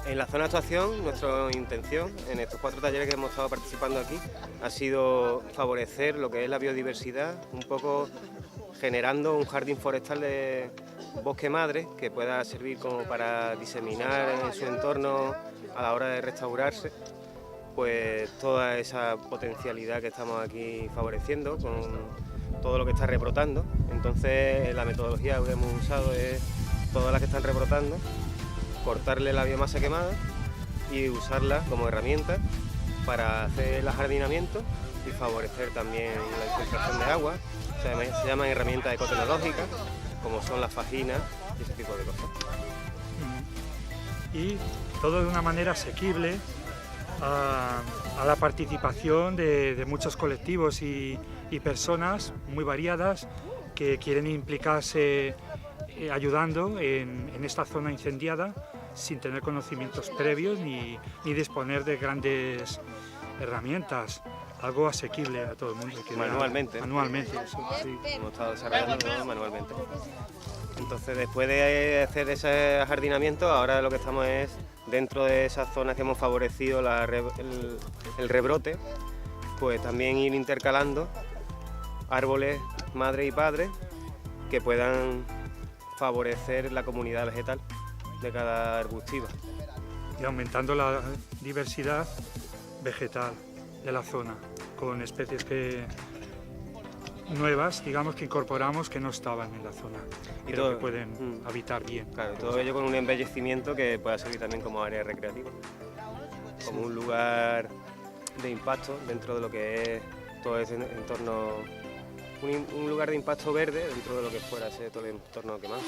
En la zona de actuación, nuestra intención en estos 4 talleres que hemos estado participando aquí ha sido favorecer lo que es la biodiversidad, un poco generando un jardín forestal de bosque madre que pueda servir como para diseminar en su entorno a la hora de restaurarse, pues toda esa potencialidad que estamos aquí favoreciendo con todo lo que está rebrotando. Entonces la metodología que hemos usado es todas las que están rebrotando, cortarle la biomasa quemada y usarla como herramienta para hacer el ajardinamiento y favorecer también la infiltración de agua. Se llaman herramientas ecotecnológicas, como son las fajinas y ese tipo de cosas. Y todo de una manera asequible a la participación de muchos colectivos y personas muy variadas que quieren implicarse ayudando en esta zona incendiada sin tener conocimientos previos ni disponer de grandes herramientas. Algo asequible a todo el mundo. Manualmente. Manualmente, eso, sí. Hemos estado desarrollando todo manualmente. Entonces, después de hacer ese ajardinamiento, ahora lo que estamos es, dentro de esas zonas que hemos favorecido el rebrote, pues también ir intercalando árboles madre y padre que puedan favorecer la comunidad vegetal de cada arbustiva. Y aumentando la diversidad vegetal de la zona, con especies nuevas, digamos, que incorporamos que no estaban en la zona, Y pero todo, que pueden habitar bien. Claro, todo ello con un embellecimiento que pueda servir también como área recreativa, como un lugar de impacto dentro de lo que es todo ese entorno, un lugar de impacto verde dentro de lo que fuera ese todo el entorno quemado.